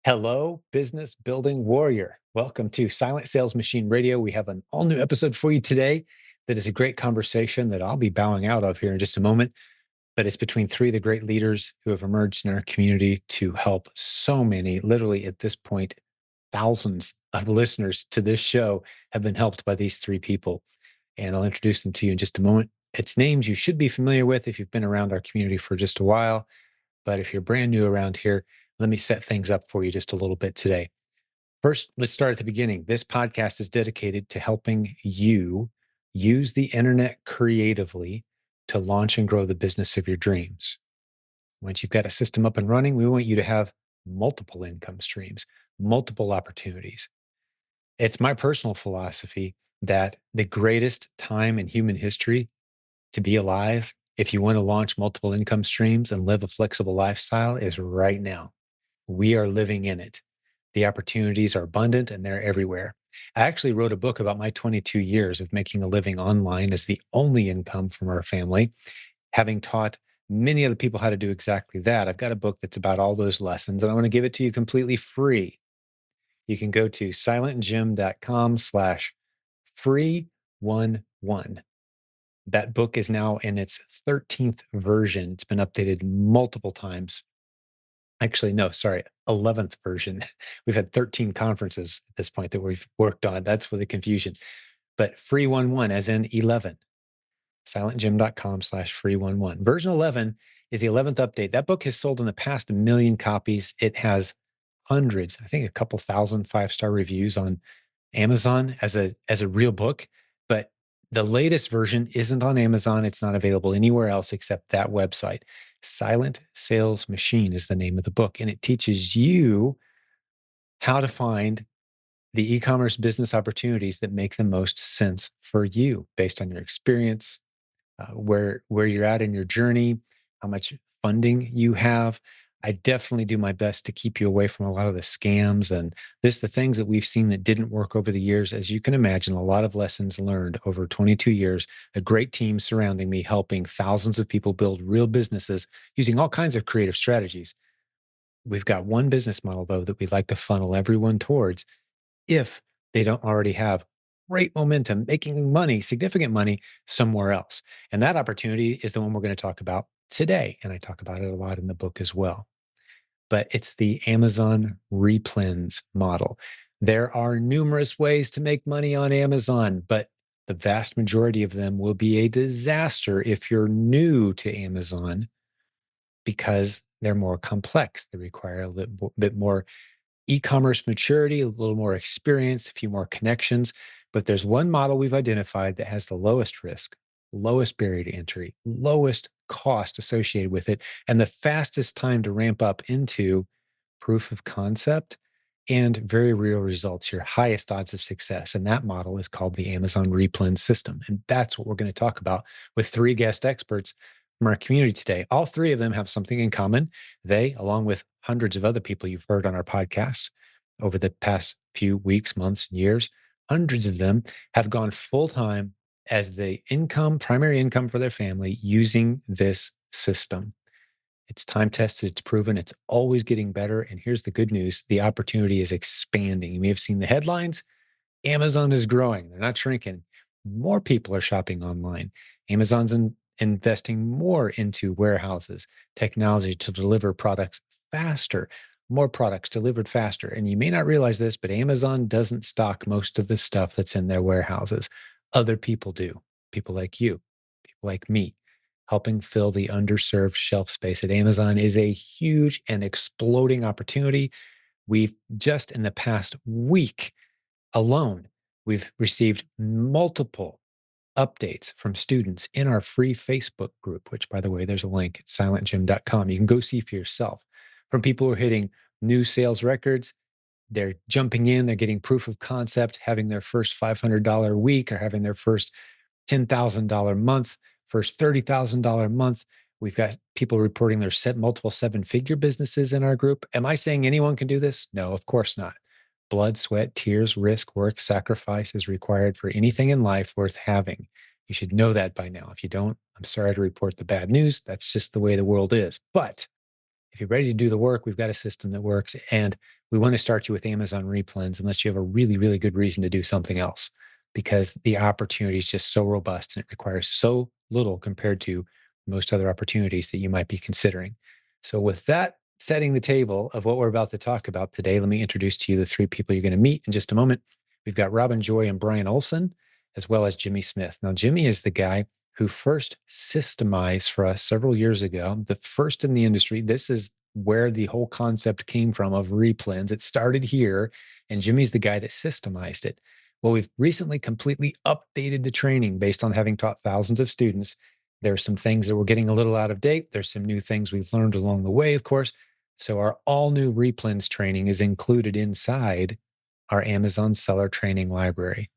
Hello, business building warrior. Welcome to Silent Sales Machine Radio. We have an all new episode for you today that is a great conversation that I'll be bowing out of here in just a moment. But it's between three of the great leaders who have emerged in our community to help so many, literally at this point, thousands of listeners to this show have been helped by these three people. And I'll introduce them to you in just a moment. It's names you should be familiar with if you've been around our community for just a while. But if you're brand new around here, let me set things up for you just a little bit today. First, let's start at the beginning. This podcast is dedicated to helping you use the internet creatively to launch and grow the business of your dreams. Once you've got a system up and running, we want you to have multiple income streams, multiple opportunities. It's my personal philosophy that the greatest time in human history to be alive, if you want to launch multiple income streams and live a flexible lifestyle, is right now. We are living in it. The opportunities are abundant and they're everywhere. I actually wrote a book about my 22 years of making a living online as the only income from our family, having taught many other people how to do exactly that. I've got a book that's about all those lessons, and I want to give it to you completely free. You can go to silentjim.com/free11. That book is now in its 13th version. It's been updated multiple times. Actually, no, sorry, 11th version. We've had 13 conferences at this point that we've worked on. That's for the confusion. But free 11, as in 11, silentjim.com/free11. Version 11 is the 11th update. That book has sold in the past 1 million copies. It has hundreds, I think a couple thousand five-star reviews on Amazon as a real book. But the latest version isn't on Amazon. It's not available anywhere else except that website. Silent Sales Machine is the name of the book, and it teaches you how to find the e-commerce business opportunities that make the most sense for you based on your experience, where you're at in your journey, how much funding you have. I definitely do my best to keep you away from a lot of the scams and this the things that we've seen that didn't work over the years. As you can imagine, a lot of lessons learned over 22 years, a great team surrounding me, helping thousands of people build real businesses using all kinds of creative strategies. We've got one business model, though, that we'd like to funnel everyone towards if they don't already have great momentum, making money, significant money somewhere else. And that opportunity is the one we're going to talk about today. And I talk about it a lot in the book as well. But it's the Amazon Replens model. There are numerous ways to make money on Amazon, but the vast majority of them will be a disaster if you're new to Amazon because they're more complex. They require a little bit more e-commerce maturity, a little more experience, a few more connections. But there's one model we've identified that has the lowest risk, lowest barrier to entry, lowest cost associated with it, and the fastest time to ramp up into proof of concept and very real results, your highest odds of success. And that model is called the Amazon Replen system. And that's what we're going to talk about with three guest experts from our community today. All three of them have something in common. They, along with hundreds of other people you've heard on our podcast over the past few weeks, months, and years, hundreds of them have gone full time as the income, primary income for their family using this system. It's time tested, it's proven, it's always getting better. And here's the good news, the opportunity is expanding. You may have seen the headlines. Amazon is growing, they're not shrinking. More people are shopping online. Amazon's investing more into warehouses, technology to deliver products faster, more products delivered faster. And you may not realize this, but Amazon doesn't stock most of the stuff that's in their warehouses. Other people do, people like you, people like me. Helping fill the underserved shelf space at Amazon is a huge and exploding opportunity. We've just in the past week alone, we've received multiple updates from students in our free Facebook group, which, by the way, there's a link at silentjimdotcom. You can go see for yourself. From people who are hitting new sales records, they're jumping in, they're getting proof of concept, having their first $500 week or having their first $10,000 month, first $30,000 month. We've got people reporting their multiple seven-figure businesses in our group. Am I saying anyone can do this? No, of course not. Blood, sweat, tears, risk, work, sacrifice is required for anything in life worth having. You should know that by now. If you don't, I'm sorry to report the bad news. That's just the way the world is. But if you're ready to do the work, we've got a system that works. And we want to start you with Amazon Replens unless you have a really, really good reason to do something else, because the opportunity is just so robust and it requires so little compared to most other opportunities that you might be considering. So, with that setting the table of what we're about to talk about today, let me introduce to you the three people you're going to meet in just a moment. We've got Robin Joy and Brian Olson, as well as Jimmy Smith. Now, Jimmy is the guy who first systemized for us several years ago, the first in the industry. This is where the whole concept came from of replens. It started here, and Jimmy's the guy that systemized it. Well, we've recently completely updated the training based on having taught thousands of students. There's some things that were getting a little out of date. There's some new things we've learned along the way, of course. So our all new replens training is included inside our Amazon seller training library.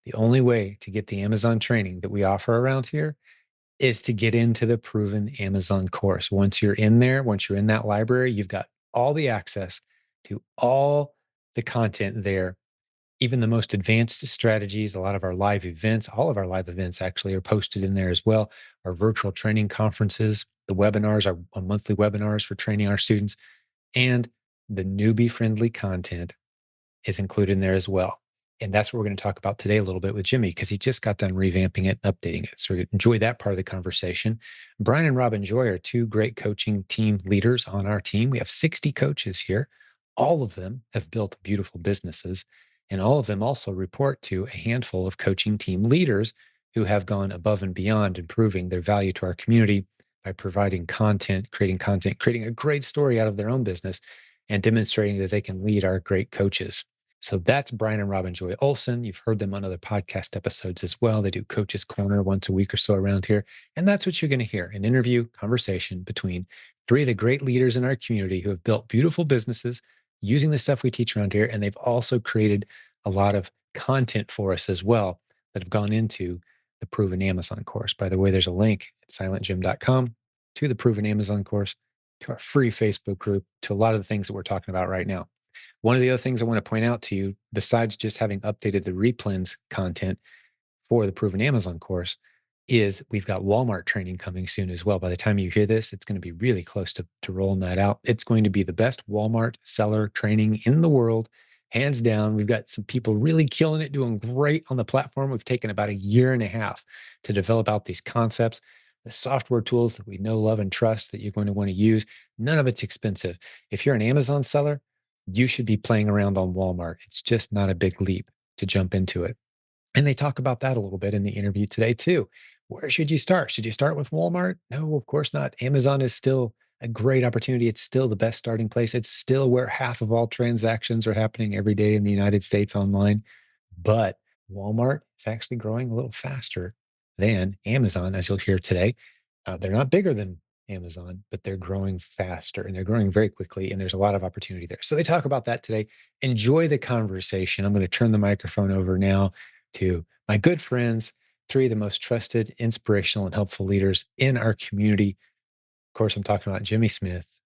The only way to get the Amazon training that we offer around here is to get into the proven Amazon course. Once you're in there, once you're in that library, you've got all the access to all the content there, even the most advanced strategies. A lot of our live events, all of our live events actually are posted in there as well. Our virtual training conferences, the webinars, our monthly webinars for training our students, and the newbie friendly content is included in there as well. And that's what we're going to talk about today a little bit with Jimmy, because he just got done revamping it and updating it. So enjoy that part of the conversation. Brian and Robin Joy are two great coaching team leaders on our team. We have 60 coaches here. All of them have built beautiful businesses, and all of them also report to a handful of coaching team leaders who have gone above and beyond improving their value to our community by providing content, creating a great story out of their own business, and demonstrating that they can lead our great coaches. So that's Brian and Robin Joy Olson. You've heard them on other podcast episodes as well. They do Coach's Corner once a week or so around here. And that's what you're going to hear, an interview conversation between three of the great leaders in our community who have built beautiful businesses using the stuff we teach around here. And they've also created a lot of content for us as well that have gone into the Proven Amazon course. By the way, there's a link at silentjimdotcom to the Proven Amazon course, to our free Facebook group, to a lot of the things that we're talking about right now. One of the other things I want to point out to you, besides just having updated the replens content for the Proven Amazon course, is we've got Walmart training coming soon as well. By the time you hear this, it's going to be really close to rolling that out. It's going to be the best Walmart seller training in the world, hands down. We've got some people really killing it, doing great on the platform. We've taken about a year and a half to develop out these concepts, the software tools that we know, love, and trust that you're going to want to use. None of it's expensive. If you're an Amazon seller, you should be playing around on Walmart. It's just not a big leap to jump into it. And they talk about that a little bit in the interview today, too. Where should you start? Should you start with Walmart? No, of course not. Amazon is still a great opportunity. It's still the best starting place. It's still where half of all transactions are happening every day in the United States online. But Walmart is actually growing a little faster than Amazon, as you'll hear today. They're not bigger than Amazon, but they're growing faster and they're growing very quickly. And there's a lot of opportunity there. So they talk about that today. Enjoy the conversation. I'm going to turn the microphone over now to my good friends, three of the most trusted, inspirational, and helpful leaders in our community. Of course, I'm talking about Jimmy Smith,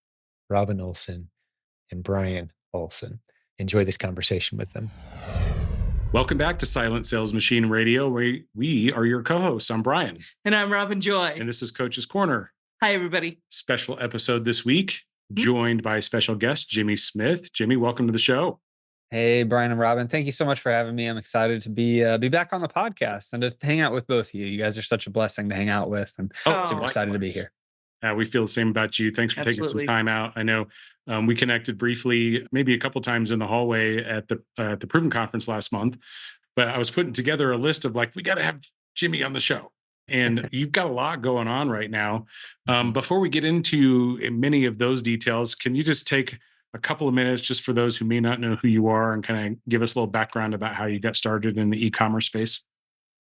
Robin Olson, and Brian Olson. Enjoy this conversation with them. Welcome back to Silent Sales Machine Radio, where we are your co-hosts. I'm Brian. And I'm Robin Joy. And this is Coach's Corner. Hi, everybody. Special episode this week, joined by special guest, Jimmy Smith. Jimmy, welcome to the show. Hey, Brian and Robin. Thank you so much for having me. I'm excited to be back on the podcast and just hang out with both of you. You guys are such a blessing to hang out with, and super excited to be here. We feel the same about you. Thanks for taking some time out. I know we connected briefly, maybe a couple times in the hallway at the Proven Conference last month, but I was putting together a list of we got to have Jimmy on the show. And you've got a lot going on right now. Before we get into many of those details, can you just take a couple of minutes just for those who may not know who you are and kind of give us a little background about how you got started in the e-commerce space?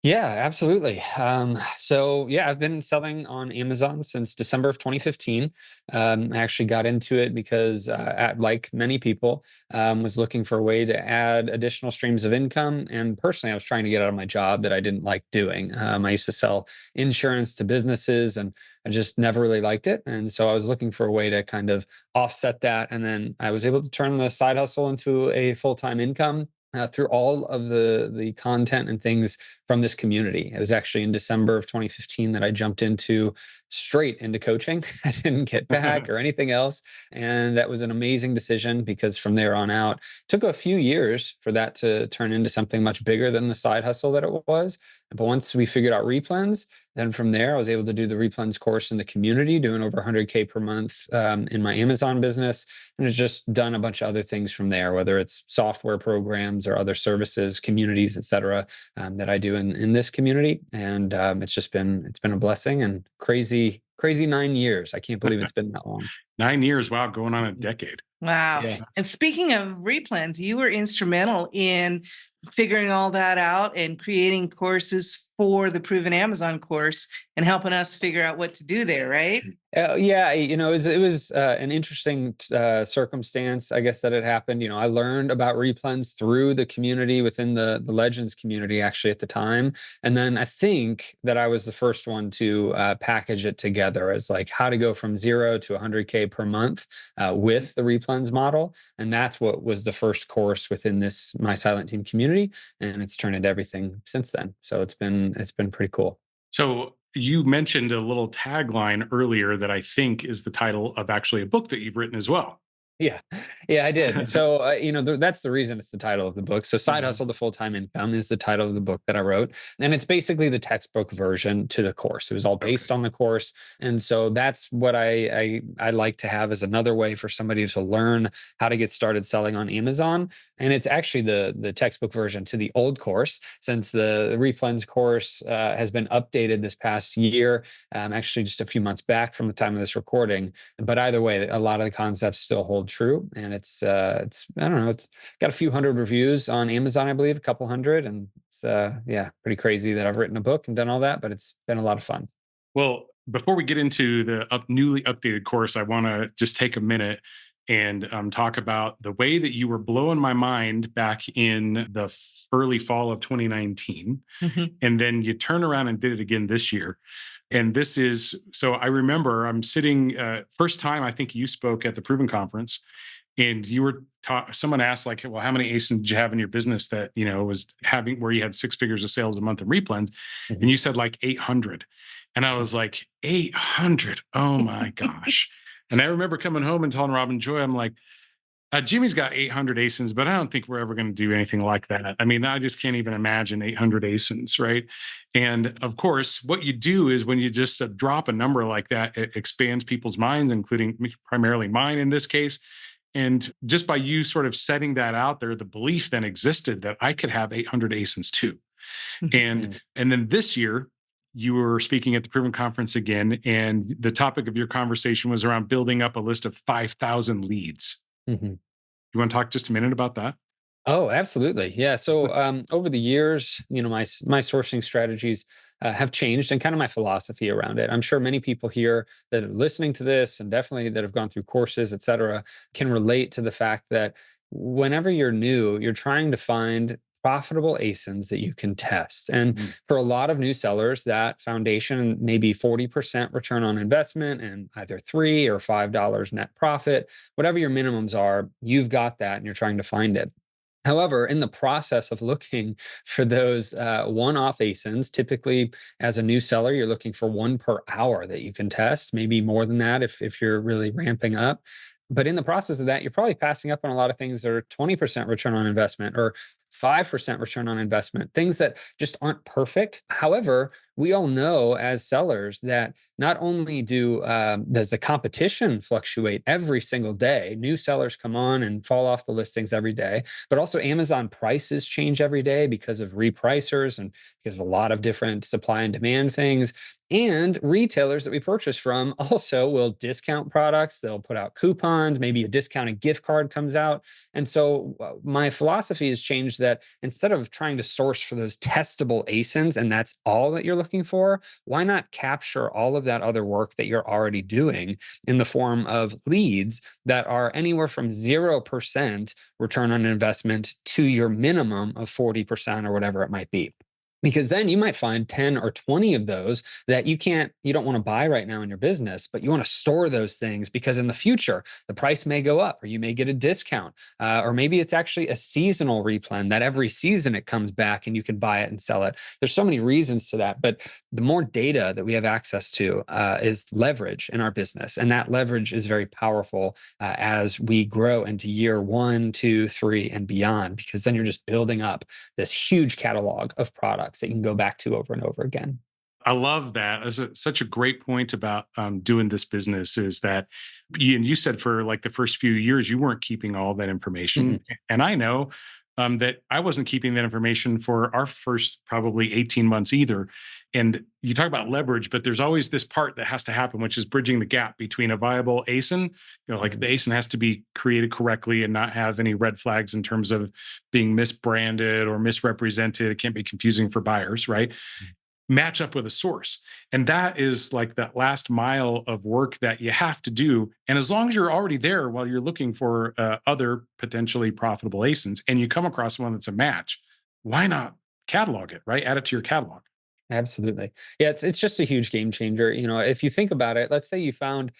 Yeah, absolutely. I've been selling on Amazon since December of 2015. I actually got into it because, like many people, was looking for a way to add additional streams of income. And personally, I was trying to get out of my job that I didn't like doing. I used to sell insurance to businesses, and I just never really liked it. And so I was looking for a way to kind of offset that. And then I was able to turn the side hustle into a full-time income. through all of the content and things from this community. It was actually in December of 2015 that I jumped into straight into coaching. I didn't get back or anything else, and that was an amazing decision because from there on out, it took a few years for that to turn into something much bigger than the side hustle that it was. But once we figured out Replens, then from there, I was able to do the Replens course in the community, doing over 100K per month in my Amazon business, and it's just done a bunch of other things from there, whether it's software programs or other services, communities, et cetera, that I do in this community. And it's been a blessing and crazy 9 years. I can't believe it's been that long. 9 years, wow, going on a decade. Wow. Yeah. And speaking of replens, you were instrumental in figuring all that out and creating courses for the Proven Amazon course and helping us figure out what to do there, right? Yeah, it was an interesting circumstance, I guess, that it happened. I learned about Replens through the community within the Legends community, actually, at the time. And then I think that I was the first one to package it together as like how to go from 0 to 100K per month with the Replens model. And that's what was the first course within my Silent Team community. And it's turned into everything since then. So it's been pretty cool. So you mentioned a little tagline earlier that I think is the title of actually a book that you've written as well. Yeah, yeah, I did. So, that's the reason it's the title of the book. So, Side Hustle to Full-Time Income is the title of the book that I wrote. And it's basically the textbook version to the course. It was all based on the course. And so that's what I like to have as another way for somebody to learn how to get started selling on Amazon. And it's actually the textbook version to the old course, since the Replens course has been updated this past year, actually just a few months back from the time of this recording. But either way, a lot of the concepts still hold true, and it's I don't know, it's got a few hundred reviews on Amazon, I believe, a couple hundred, and it's pretty crazy that I've written a book and done all that, but it's been a lot of fun. Well, before we get into the newly updated course, I want to just take a minute and talk about the way that you were blowing my mind back in the early fall of 2019. And then you turn around and did it again this year. And this is, so I remember I'm sitting, first time I think you spoke at the Proven Conference, and you were someone asked like, well, how many ASINs did you have in your business that, was having where you had 6 figures of sales a month in Replens? And you said like 800. And I was like, 800. Oh my gosh. And I remember coming home and telling Robin Joy, I'm like, Jimmy's got 800 ASINs, but I don't think we're ever going to do anything like that. I mean, I just can't even imagine 800 ASINs, right? And of course, what you do is when you just drop a number like that, it expands people's minds, including primarily mine in this case. And just by you sort of setting that out there, the belief then existed that I could have 800 ASINs too. And then this year, you were speaking at the Proven Conference again, and the topic of your conversation was around building up a list of 5,000 leads. You want to talk just a minute about that? Oh, absolutely. Yeah. So over the years, my sourcing strategies have changed, and kind of my philosophy around it. I'm sure many people here that are listening to this, and definitely that have gone through courses, et cetera, can relate to the fact that whenever you're new, you're trying to find profitable ASINs that you can test. And for a lot of new sellers, that foundation may be 40% return on investment and either $3 or $5 net profit. Whatever your minimums are, you've got that and you're trying to find it. However, in the process of looking for those one-off ASINs, typically as a new seller, you're looking for one per hour that you can test, maybe more than that if you're really ramping up. But in the process of that, you're probably passing up on a lot of things that are 20% return on investment or 5% return on investment, things that just aren't perfect. However, we all know as sellers that not only does the competition fluctuate every single day, new sellers come on and fall off the listings every day, but also Amazon prices change every day because of repricers and because of a lot of different supply and demand things. And retailers that we purchase from also will discount products. They'll put out coupons, maybe a discounted gift card comes out. And so my philosophy has changed that instead of trying to source for those testable ASINs and that's all that you're looking for, why not capture all of that other work that you're already doing in the form of leads that are anywhere from 0% return on investment to your minimum of 40% or whatever it might be. Because then you might find 10 or 20 of those that you don't want to buy right now in your business, but you want to store those things because in the future, the price may go up or you may get a discount. Or maybe it's actually a seasonal replen that every season it comes back and you can buy it and sell it. There's so many reasons to that, but the more data that we have access to is leverage in our business. And that leverage is very powerful as we grow into year 1, 2, 3, and beyond, because then you're just building up this huge catalog of products that you can go back to over and over again. I love that. That's such a great point about doing this business is that, and you said for like the first few years, you weren't keeping all that information. And I know that I wasn't keeping that information for our first probably 18 months either. And you talk about leverage, but there's always this part that has to happen, which is bridging the gap between a viable ASIN. Like the ASIN has to be created correctly and not have any red flags in terms of being misbranded or misrepresented. It can't be confusing for buyers, right? Match up with a source. And that is like that last mile of work that you have to do. And as long as you're already there while you're looking for other potentially profitable ASINs and you come across one that's a match, why not catalog it, right? Add it to your catalog. Absolutely. Yeah, it's just a huge game changer. If you think about it, let's say you found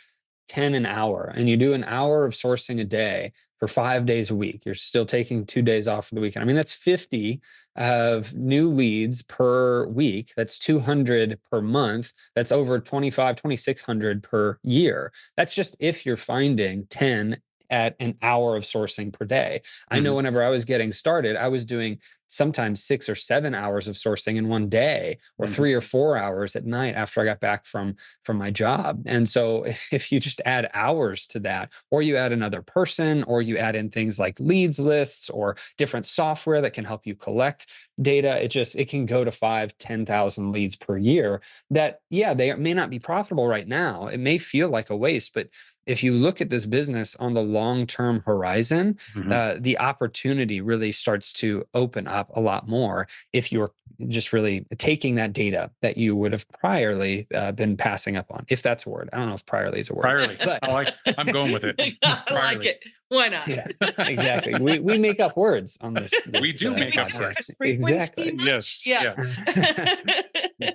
10 an hour and you do an hour of sourcing a day for 5 days a week. You're still taking 2 days off for the weekend. I mean, that's 50 of new leads per week. That's 200 per month. That's over 2,600 per year. That's just if you're finding 10 at an hour of sourcing per day. I know whenever I was getting started, I was doing sometimes 6 or 7 hours of sourcing in one day, or 3 or 4 hours at night after I got back from my job. And so if you just add hours to that, or you add another person, or you add in things like leads lists or different software that can help you collect data, it can go to 5,000-10,000 leads per year that, yeah, they may not be profitable right now. It may feel like a waste, but if you look at this business on the long-term horizon, the opportunity really starts to open up a lot more if you're just really taking that data that you would have priorly been passing up on, if that's a word. I don't know if priorly is a word. Priorly. But I'm going with it. I like it. Why not? yeah, exactly. We make up words on this We do make up podcast. words. Frequency Exactly. much? Yes. Yeah.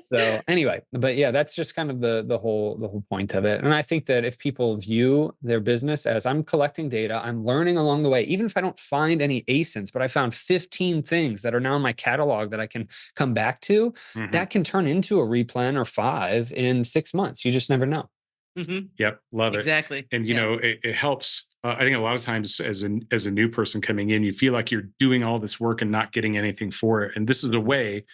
So anyway, but yeah, that's just kind of the whole point of it. And I think that if people view their business as I'm collecting data, I'm learning along the way, even if I don't find any ASINs, but I found 15 things that are now in my catalog that I can come back to, that can turn into a replen or 5 in 6 months. You just never know. Yep. Love it. Exactly. And it helps. I think a lot of times as a new person coming in, you feel like you're doing all this work and not getting anything for it. And this is a way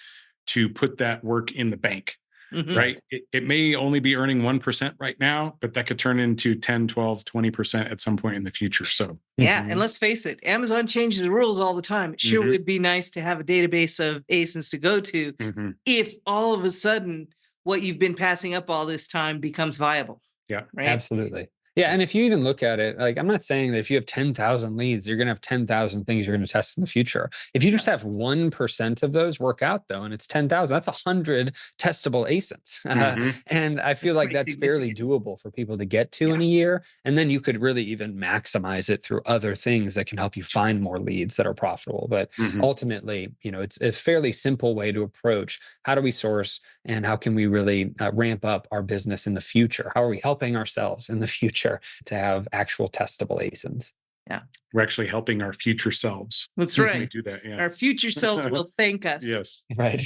to put that work in the bank, right? It may only be earning 1% right now, but that could turn into 10, 12, 20% at some point in the future. So yeah. And let's face it, Amazon changes the rules all the time. It sure would be nice to have a database of ASINs to go to if all of a sudden what you've been passing up all this time becomes viable. Yeah, right. Absolutely. Yeah. And if you even look at it, like I'm not saying that if you have 10,000 leads, you're going to have 10,000 things you're going to test in the future. If you just have 1% of those work out though, and it's 10,000, that's 100 testable ASINs. And I feel like that's fairly doable for people to get to in a year. And then you could really even maximize it through other things that can help you find more leads that are profitable. But ultimately, it's a fairly simple way to approach how do we source and how can we really ramp up our business in the future? How are we helping ourselves in the future to have actual testable ASINs? Yeah. We're actually helping our future selves. That's We right. do that. Yeah. Our future selves will thank us. Yes. Right.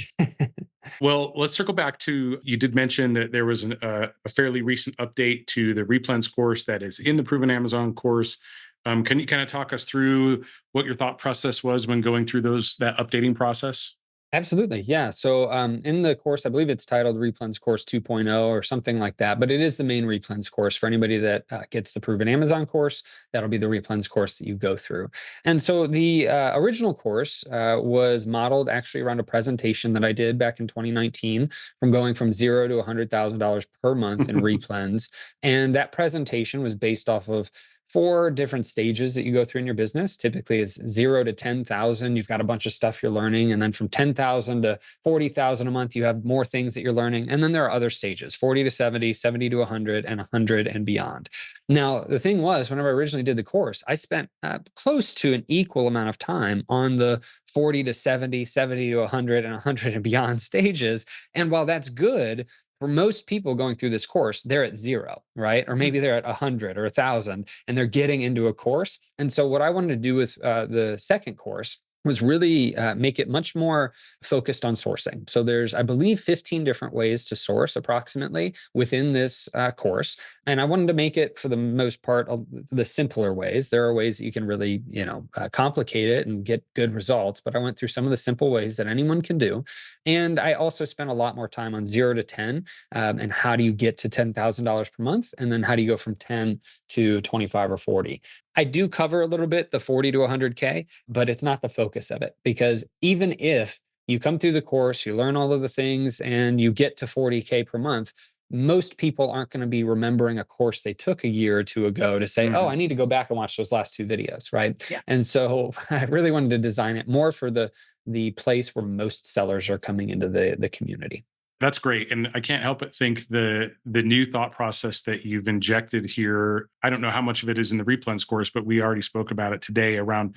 Well, let's circle back to, you did mention that there was a fairly recent update to the Replens course that is in the Proven Amazon course. Can you kind of talk us through what your thought process was when going through that updating process? Absolutely. Yeah. So in the course, I believe it's titled Replens Course 2.0 or something like that, but it is the main Replens course for anybody that gets the Proven Amazon course. That'll be the Replens course that you go through. And so the original course was modeled actually around a presentation that I did back in 2019 from going from $0 to $100,000 per month in Replens. And that presentation was based off of 4 different stages that you go through in your business. Typically, it's 0 to 10,000. You've got a bunch of stuff you're learning. And then from 10,000 to 40,000 a month, you have more things that you're learning. And then there are other stages, 40 to 70, 70 to 100, and 100 and beyond. Now, the thing was, whenever I originally did the course, I spent close to an equal amount of time on the 40 to 70, 70 to 100, and 100 and beyond stages. And while that's good, for most people going through this course, they're at 0, right? Or maybe they're at 100 or 1,000, and they're getting into a course. And so what I wanted to do with the second course was really make it much more focused on sourcing. So there's, I believe, 15 different ways to source approximately within this course. And I wanted to make it, for the most part, the simpler ways. There are ways that you can really, complicate it and get good results. But I went through some of the simple ways that anyone can do. And I also spent a lot more time on 0 to 10 and how do you get to $10,000 per month? And then how do you go from 10 to 25 or 40? I do cover a little bit the 40 to 100K, but it's not the focus of it, because even if you come through the course, you learn all of the things, and you get to 40K per month, most people aren't going to be remembering a course they took a year or two ago to say, oh, I need to go back and watch those last 2 videos, right? Yeah. And so I really wanted to design it more for the place where most sellers are coming into the community. That's great. And I can't help but think the new thought process that you've injected here, I don't know how much of it is in the Replens course, but we already spoke about it today around,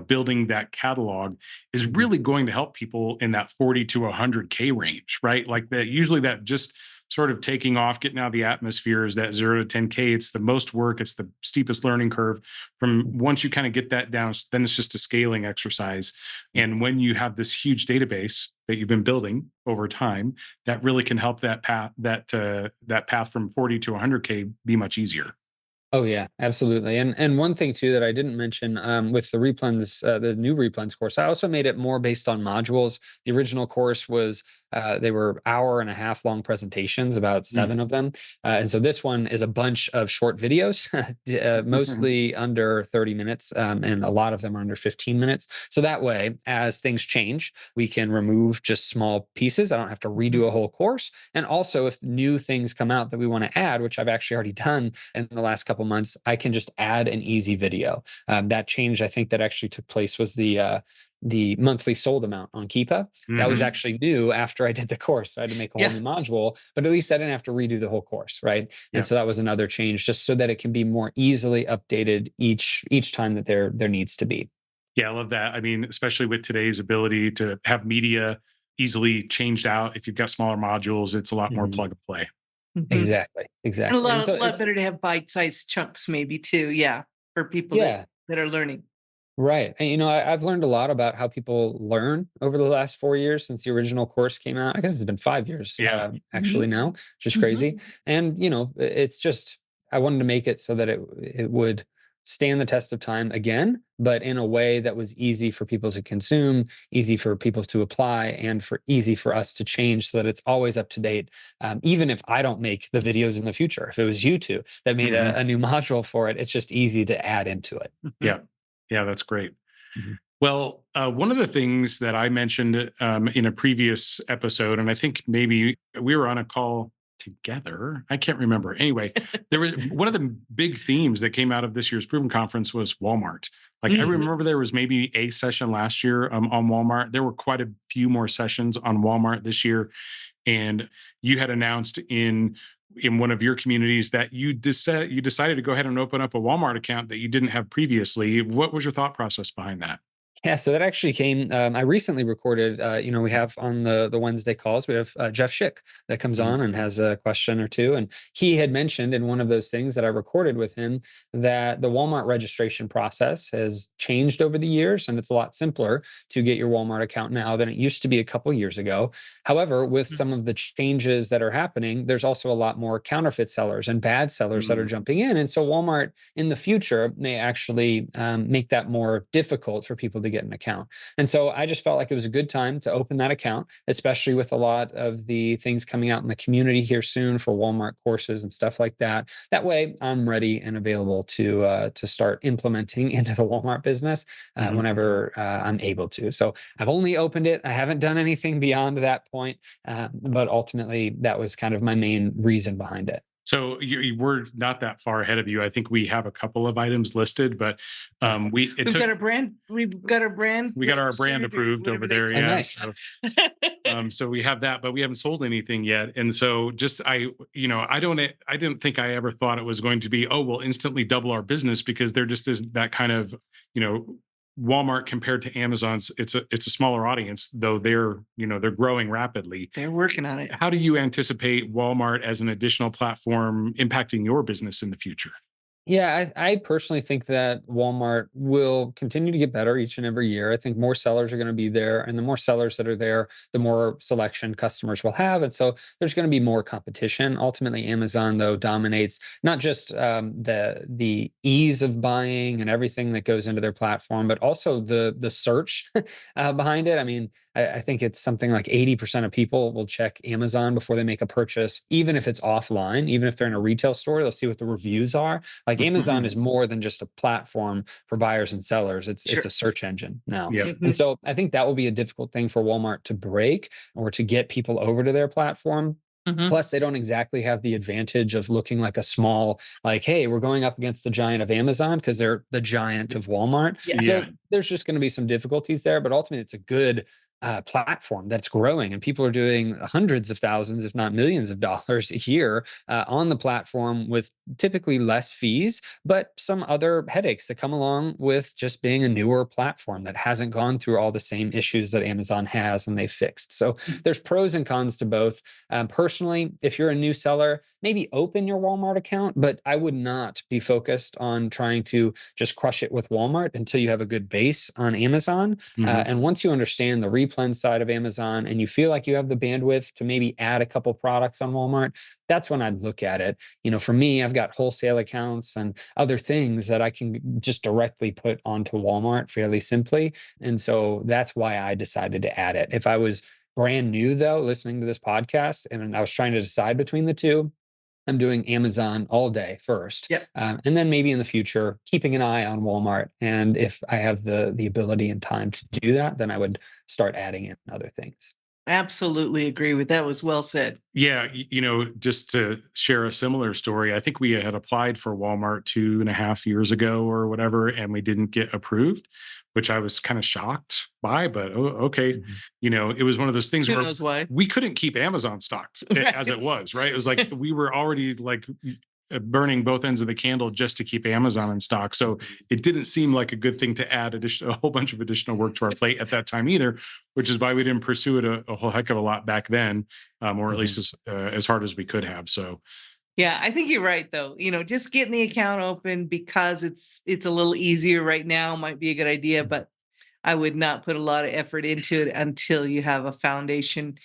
building that catalog is really going to help people in that 40 to 100K range, right? Like that, usually that just sort of taking off, getting out of the atmosphere is that 0 to 10K. It's the most work. It's the steepest learning curve. From once you kind of get that down, then it's just a scaling exercise. And when you have this huge database that you've been building over time, that really can help that path, that path from 40 to 100K be much easier. Oh yeah, absolutely. And one thing too that I didn't mention with the Replens, the new Replens course, I also made it more based on modules. The original course was they were hour-and-a-half long presentations, about 7 of them, and so this one is a bunch of short videos, mostly under 30 minutes, and a lot of them are under 15 minutes. So that way, as things change, we can remove just small pieces. I don't have to redo a whole course. And also, if new things come out that we want to add, which I've actually already done in the last couple months, I can just add an easy video. That change, I think, that actually took place was the monthly sold amount on Keepa. That was actually new after I did the course. So I had to make a whole new module, but at least I didn't have to redo the whole course, right? And so that was another change, just so that it can be more easily updated each time that there needs to be. Yeah, I love that. I mean, especially with today's ability to have media easily changed out. If you've got smaller modules, it's a lot more plug and play. Exactly. And a lot, so lot better to have bite-sized chunks, maybe too. Yeah, for people that are learning. Right. And I've learned a lot about how people learn over the last 4 years since the original course came out. I guess it's been 5 years actually now, which is crazy. And it's just, I wanted to make it so that it would stand the test of time again, but in a way that was easy for people to consume, easy for people to apply, and easy for us to change so that it's always up to date. Even if I don't make the videos in the future, if it was you two that made a new module for it, it's just easy to add into it. Yeah, that's great. Well, one of the things that I mentioned in a previous episode, and I think maybe we were on a call together. I can't remember. Anyway, there was one of the big themes that came out of this year's Proven Conference was Walmart. Like I remember there was maybe a session last year on Walmart. There were quite a few more sessions on Walmart this year. And you had announced in one of your communities that you decided to go ahead and open up a Walmart account that you didn't have previously. What was your thought process behind that? Yeah, so that actually came. I recently recorded. We have on the Wednesday calls, we have Jeff Schick that comes on and has a question or two, and he had mentioned in one of those things that I recorded with him that the Walmart registration process has changed over the years, and it's a lot simpler to get your Walmart account now than it used to be a couple years ago. However, with some of the changes that are happening, there's also a lot more counterfeit sellers and bad sellers that are jumping in, and so Walmart in the future may actually make that more difficult for people to get an account. And so I just felt like it was a good time to open that account, especially with a lot of the things coming out in the community here soon for Walmart courses and stuff like that. That way I'm ready and available to start implementing into the Walmart business whenever I'm able to. So I've only opened it. I haven't done anything beyond that point. But ultimately that was kind of my main reason behind it. So we're not that far ahead of you. I think we have a couple of items listed, but We've got our brand. We've got our brand. we got our brand registered or approved over whatever they there. call Yeah. nice. So we have that, but we haven't sold anything yet. And so I didn't think I ever thought it was going to be, oh, we'll instantly double our business, because there just isn't that kind of, you know, Walmart compared to Amazon's, it's a smaller audience, though they're growing rapidly. They're working on it. How do you anticipate Walmart as an additional platform impacting your business in the future? Yeah, I personally think that Walmart will continue to get better each and every year. I think more sellers are going to be there, and the more sellers that are there, the more selection customers will have, and so there's going to be more competition. Ultimately, Amazon though dominates not just the ease of buying and everything that goes into their platform, but also the search behind it. I mean, I think it's something like 80% of people will check Amazon before they make a purchase, even if it's offline, even if they're in a retail store, they'll see what the reviews are. Like Amazon is more than just a platform for buyers and sellers. It's a search engine now. Yeah. And so I think that will be a difficult thing for Walmart to break or to get people over to their platform. Plus, they don't exactly have the advantage of looking like a small, like, hey, we're going up against the giant of Amazon because they're the giant of Walmart. Yeah. So there's just going to be some difficulties there, but ultimately, it's a good platform that's growing, and people are doing hundreds of thousands, if not millions of dollars a year on the platform with typically less fees, but some other headaches that come along with just being a newer platform that hasn't gone through all the same issues that Amazon has and they've fixed. So there's pros and cons to both. Personally, if you're a new seller, maybe open your Walmart account, but I would not be focused on trying to just crush it with Walmart until you have a good base on Amazon. And once you understand the Replen side of Amazon and you feel like you have the bandwidth to maybe add a couple products on Walmart, that's when I'd look at it. You know, for me, I've got wholesale accounts and other things that I can just directly put onto Walmart fairly simply. And so that's why I decided to add it. If I was brand new, though, listening to this podcast, and I was trying to decide between the two, I'm doing Amazon all day first. Yep. And then maybe in the future, keeping an eye on Walmart. And if I have the ability and time to do that, then I would start adding in other things. Absolutely agree with that. Was well said. Yeah, just to share a similar story, I think we had applied for Walmart 2.5 years ago or whatever, and we didn't get approved, which I was kind of shocked by. But okay, it was one of those things Who where knows why? we couldn't keep Amazon stocked as it was, right? It was like we were already like burning both ends of the candle just to keep Amazon in stock. So it didn't seem like a good thing to add a whole bunch of additional work to our plate at that time either, which is why we didn't pursue it a whole heck of a lot back then, or at least as hard as we could have. So yeah, I think you're right though. Just getting the account open because it's a little easier right now might be a good idea, but I would not put a lot of effort into it until you have a foundation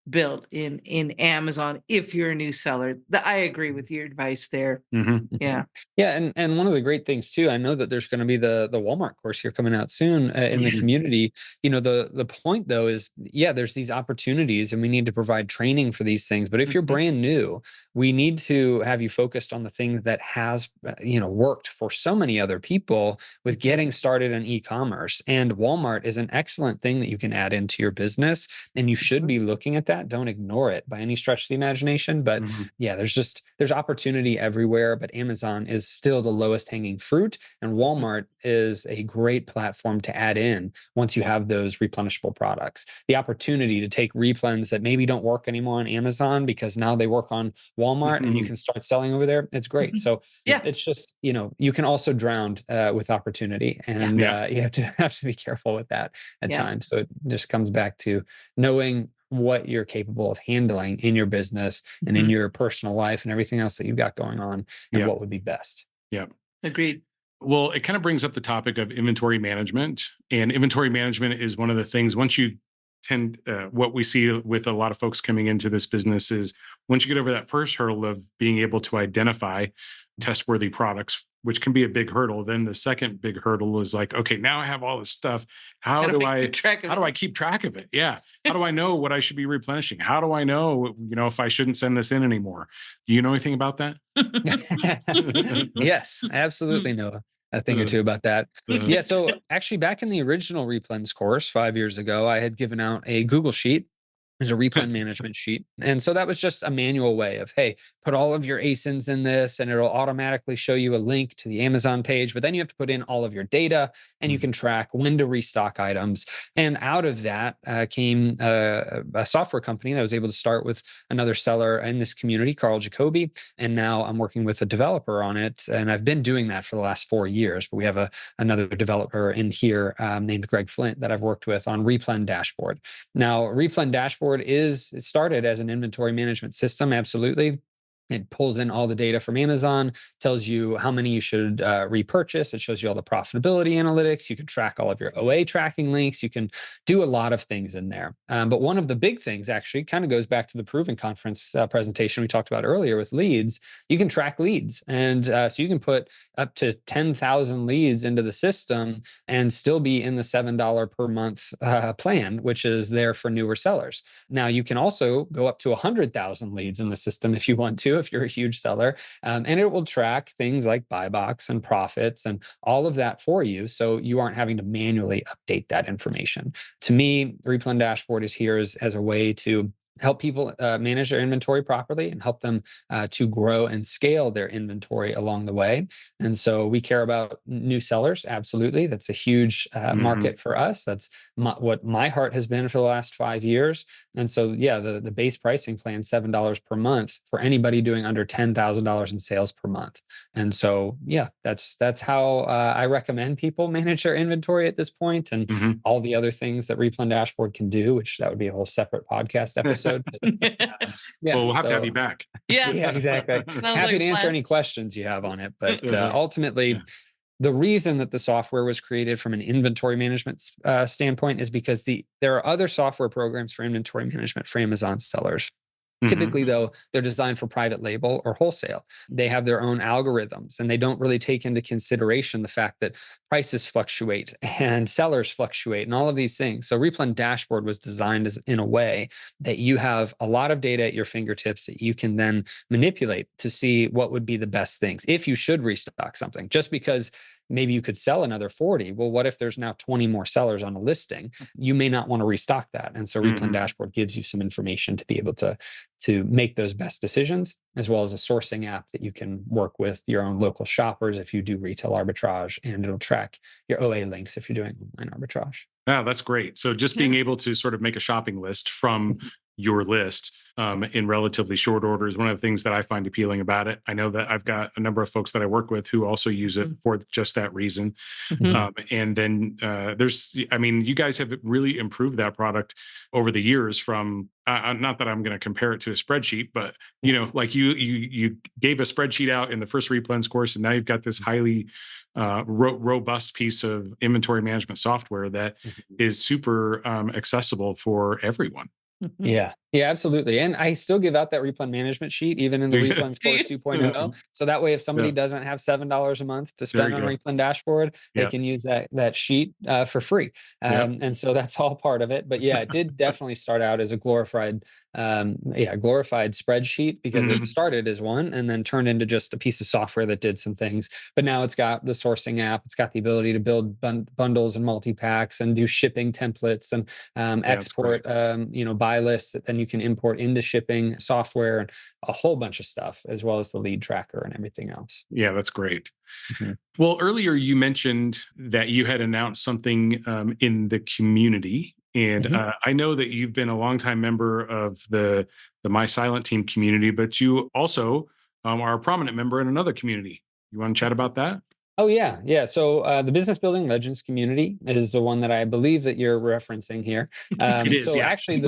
built in Amazon if you're a new seller. I agree with your advice there. Yeah. Yeah, and one of the great things too, I know that there's going to be the Walmart course here coming out soon in the community. The point though is, yeah, there's these opportunities, and we need to provide training for these things. But if you're brand new, we need to have you focused on the thing that has worked for so many other people with getting started in e-commerce. And Walmart is an excellent thing that you can add into your business, and you should be looking at that. Don't ignore it by any stretch of the imagination. But yeah, there's opportunity everywhere, but Amazon is still the lowest hanging fruit, and Walmart is a great platform to add in once you have those replenishable products. The opportunity to take replens that maybe don't work anymore on Amazon because now they work on Walmart and you can start selling over there. It's great. So yeah, it's just, you can also drown with opportunity, and you have to be careful with that at times. So it just comes back to knowing what you're capable of handling in your business and in your personal life and everything else that you've got going on, and what would be best. Yeah. Agreed. Well, it kind of brings up the topic of inventory management, and inventory management is one of the things what we see with a lot of folks coming into this business is once you get over that first hurdle of being able to identify test-worthy products, which can be a big hurdle, then the second big hurdle is like, okay, now I have all this stuff. How do I keep track of it? Yeah. How do I know what I should be replenishing? How do I know, if I shouldn't send this in anymore? Do you know anything about that? Yes, absolutely know a thing or two about that. Yeah. So actually back in the original Replens course 5 years ago, I had given out a Google Sheet There's a Replen management sheet. And so that was just a manual way of, hey, put all of your ASINs in this and it'll automatically show you a link to the Amazon page. But then you have to put in all of your data and you can track when to restock items. And out of that came a software company that was able to start with another seller in this community, Carl Jacoby. And now I'm working with a developer on it. And I've been doing that for the last 4 years. But we have another developer in here named Greg Flint that I've worked with on Replen Dashboard. Now, Replen Dashboard it started as an inventory management system. Absolutely. It pulls in all the data from Amazon, tells you how many you should repurchase. It shows you all the profitability analytics. You can track all of your OA tracking links. You can do a lot of things in there. But one of the big things actually kind of goes back to the Proven Conference presentation we talked about earlier with leads. You can track leads. And so you can put up to 10,000 leads into the system and still be in the $7 per month plan, which is there for newer sellers. Now, you can also go up to 100,000 leads in the system if you want to, if you're a huge seller, and it will track things like buy box and profits and all of that for you. So you aren't having to manually update that information. To me, Replen Dashboard is here as a way to help people manage their inventory properly and help them to grow and scale their inventory along the way. And so we care about new sellers. Absolutely. That's a huge market for us. That's what my heart has been for the last 5 years. And so, yeah, the base pricing plan, $7 per month for anybody doing under $10,000 in sales per month. And so, yeah, that's how I recommend people manage their inventory at this point, and all the other things that Replen Dashboard can do, which that would be a whole separate podcast episode. Yeah, well, we'll have to have you back. Yeah, exactly. Happy to answer any questions you have on it. But ultimately, the reason that the software was created from an inventory management standpoint is because there are other software programs for inventory management for Amazon sellers. Typically, though, they're designed for private label or wholesale. They have their own algorithms, and they don't really take into consideration the fact that prices fluctuate and sellers fluctuate and all of these things. So Replen Dashboard was designed in a way that you have a lot of data at your fingertips that you can then manipulate to see what would be the best things if you should restock something. Just because maybe you could sell another 40. Well, what if there's now 20 more sellers on a listing? You may not want to restock that. And so Replen Dashboard gives you some information to be able to make those best decisions, as well as a sourcing app that you can work with your own local shoppers if you do retail arbitrage, and it'll track your OA links if you're doing online arbitrage. Yeah, that's great. So just being able to sort of make a shopping list from your list in relatively short order is one of the things that I find appealing about it. I know that I've got a number of folks that I work with who also use it for just that reason. And then you guys have really improved that product over the years from, not that I'm going to compare it to a spreadsheet, but, like you gave a spreadsheet out in the first Replens course, and now you've got this highly robust piece of inventory management software that is super accessible for everyone. Yeah, absolutely. And I still give out that Replen management sheet, even in the Replens course 2.0. So that way, if somebody doesn't have $7 a month to spend on Replen Dashboard, they can use that sheet for free. And so that's all part of it. But yeah, it did definitely start out as a glorified spreadsheet, because it started as one and then turned into just a piece of software that did some things. But now it's got the sourcing app. It's got the ability to build bundles and multi-packs and do shipping templates and export, buy lists that then you can import into shipping software and a whole bunch of stuff, as well as the lead tracker and everything else. Yeah, that's great. Well, earlier you mentioned that you had announced something in the community. And I know that you've been a longtime member of the My Silent Team community, but you also are a prominent member in another community. You want to chat about that? Oh, yeah. So the Business Building Legends community is the one that I believe that you're referencing here. It is, so actually,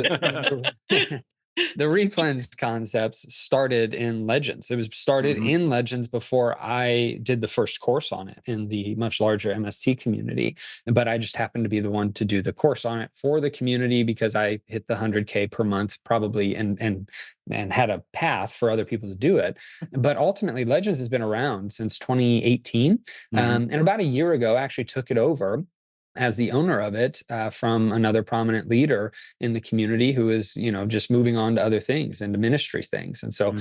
the Replens concepts started in Legends. It was started in Legends before I did the first course on it in the much larger MST community. But I just happened to be the one to do the course on it for the community because I hit the 100K per month probably and had a path for other people to do it. But ultimately, Legends has been around since 2018. And about a year ago, I actually took it over as the owner of it from another prominent leader in the community who is, just moving on to other things and to ministry things. And so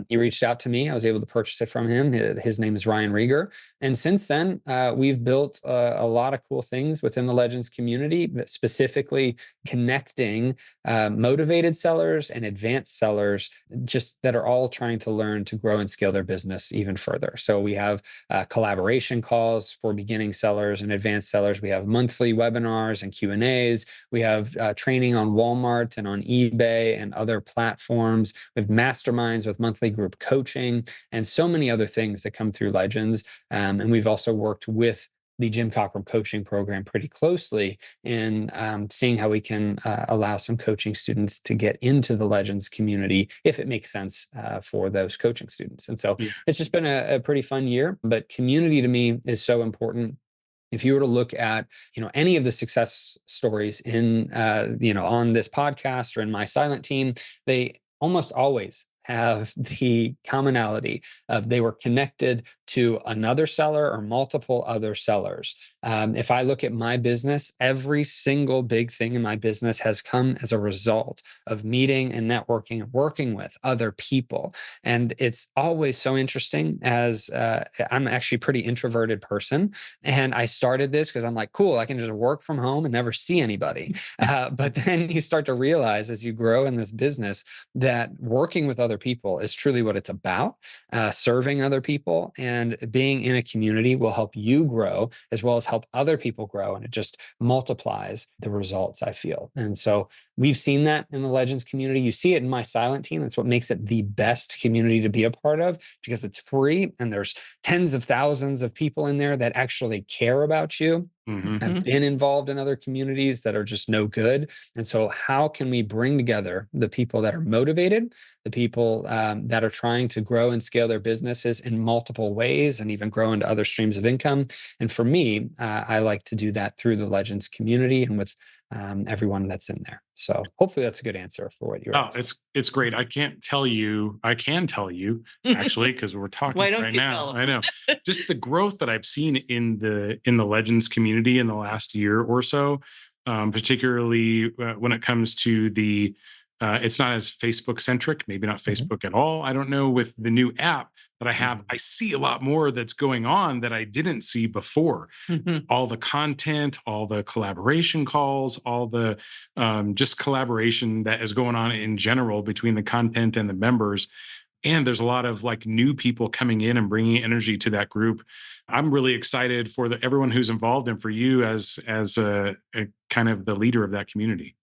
he reached out to me. I was able to purchase it from him. His name is Ryan Rieger. And since then, we've built a lot of cool things within the Legends community, but specifically connecting motivated sellers and advanced sellers just that are all trying to learn to grow and scale their business even further. So we have collaboration calls for beginning sellers and advanced sellers. We have monthly webinars and Q&As. We have training on Walmart and on eBay and other platforms. We have masterminds with monthly group coaching and so many other things that come through Legends. And we've also worked with the Jim Cockrum coaching program pretty closely in seeing how we can allow some coaching students to get into the Legends community if it makes sense for those coaching students. And so it's just been a pretty fun year, but community to me is so important. If you were to look at, any of the success stories in, on this podcast or in my silent team, they almost always have the commonality of they were connected to another seller or multiple other sellers. If I look at my business, every single big thing in my business has come as a result of meeting and networking and working with other people. And it's always so interesting as I'm actually a pretty introverted person. And I started this because I'm like, cool, I can just work from home and never see anybody. But then you start to realize as you grow in this business that working with other people is truly what it's about. Serving other people and being in a community will help you grow as well as help other people grow. And it just multiplies the results, I feel. And so we've seen that in the Legends community. You see it in my silent team. That's what makes it the best community to be a part of because it's free and there's tens of thousands of people in there that actually care about you. Have been involved in other communities that are just no good. And so how can we bring together the people that are motivated, the people that are trying to grow and scale their businesses in multiple ways and even grow into other streams of income? And for me, I like to do that through the Legends community and with everyone that's in there. So hopefully that's a good answer for what you're asking. It's great. I can tell you actually, because we're talking Why don't right you now. tell 'em? I know just the growth that I've seen in the Legends community in the last year or so, particularly when it comes to the it's not as Facebook centric, maybe not Facebook at all. I don't know with the new app that I have, I see a lot more that's going on that I didn't see before. All the content, all the collaboration calls, all the just collaboration that is going on in general between the content and the members. And there's a lot of like new people coming in and bringing energy to that group. I'm really excited for everyone who's involved and for you as a kind of the leader of that community.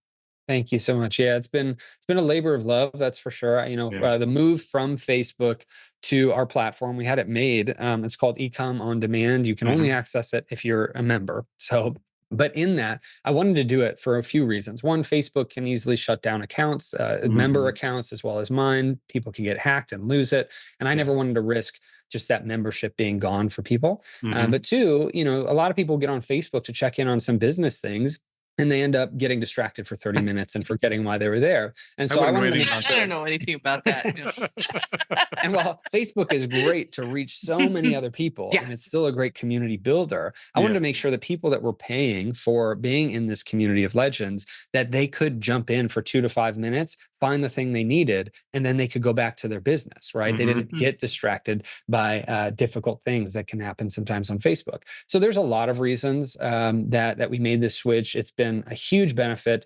Thank you so much. Yeah, it's been a labor of love, that's for sure. Yeah. The move from Facebook to our platform, we had it made. It's called Ecom on Demand. You can only access it if you're a member. So, but in that, I wanted to do it for a few reasons. One, Facebook can easily shut down accounts, member accounts as well as mine. People can get hacked and lose it, and I never wanted to risk just that membership being gone for people. But two, a lot of people get on Facebook to check in on some business things and they end up getting distracted for 30 minutes and forgetting why they were there. And so I wouldn't know wanted to anything make about I sure. don't know anything about that. And while Facebook is great to reach so many other people, Yeah. and it's still a great community builder, I wanted Yeah. to make sure that people that were paying for being in this community of Legends, that they could jump in for 2 to 5 minutes, find the thing they needed, and then they could go back to their business, right? They didn't get distracted by difficult things that can happen sometimes on Facebook. So there's a lot of reasons that we made this switch. It's been a huge benefit.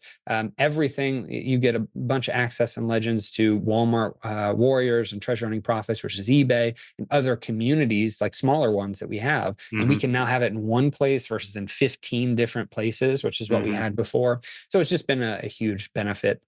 Everything, you get a bunch of access in Legends to Walmart Warriors and Treasure Hunting Profits, which is eBay, and other communities like smaller ones that we have. And we can now have it in one place versus in 15 different places, which is what we had before. So it's just been a huge benefit.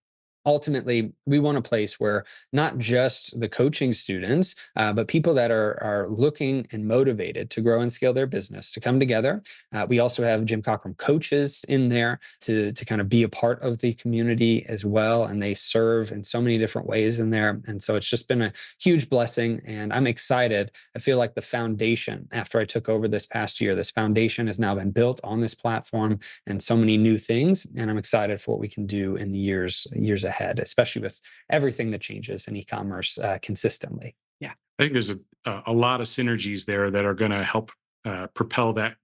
Ultimately, we want a place where not just the coaching students, but people that are looking and motivated to grow and scale their business to come together. We also have Jim Cockrum coaches in there to kind of be a part of the community as well. And they serve in so many different ways in there. And so it's just been a huge blessing. And I'm excited. I feel like the foundation after I took over this past year, this foundation has now been built on this platform and so many new things. And I'm excited for what we can do in the years ahead, especially with everything that changes in e-commerce consistently. I think there's a lot of synergies there that are going to help propel that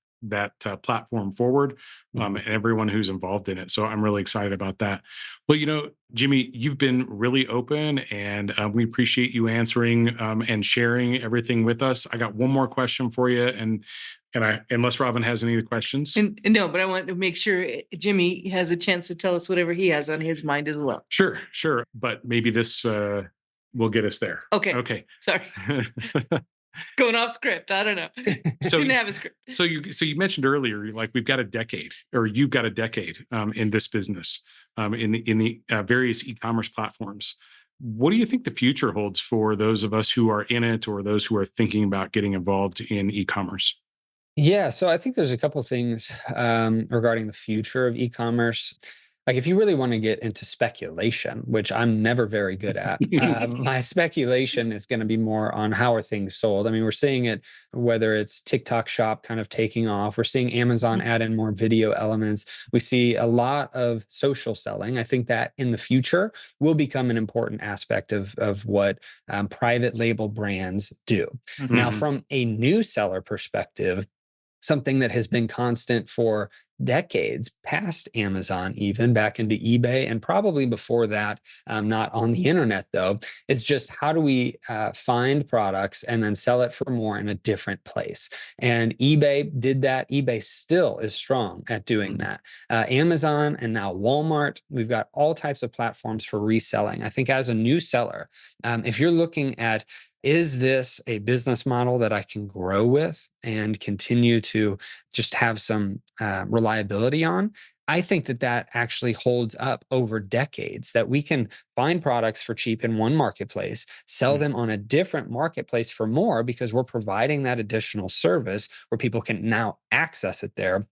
platform forward, and everyone who's involved in it. So I'm really excited about that. Well, Jimmy, you've been really open, and we appreciate you answering and sharing everything with us. I got one more question for you, and unless Robin has any other questions. And no, but I want to make sure Jimmy has a chance to tell us whatever he has on his mind as well. Sure. But maybe this will get us there. Okay. Sorry. Going off script. I don't know. So didn't have a script. So you mentioned earlier, like we've got a decade, or you've got a decade in this business, in the various e-commerce platforms. What do you think the future holds for those of us who are in it, or those who are thinking about getting involved in e-commerce? Yeah, so I think there's a couple things regarding the future of e-commerce. Like, if you really want to get into speculation, which I'm never very good at, my speculation is going to be more on how are things sold. I mean, we're seeing it, whether it's TikTok Shop kind of taking off. We're seeing Amazon add in more video elements. We see a lot of social selling. I think that in the future will become an important aspect of what private label brands do. Now, from a new seller perspective, something that has been constant for decades, past Amazon, even back into eBay, and probably before that, not on the internet though, is just how do we find products and then sell it for more in a different place? And eBay did that. eBay still is strong at doing that. Amazon and now Walmart, we've got all types of platforms for reselling. I think as a new seller, if you're looking at, is this a business model that I can grow with and continue to just have some reliability on? I think that actually holds up over decades, that we can find products for cheap in one marketplace, sell them on a different marketplace for more, because we're providing that additional service where people can now access it there.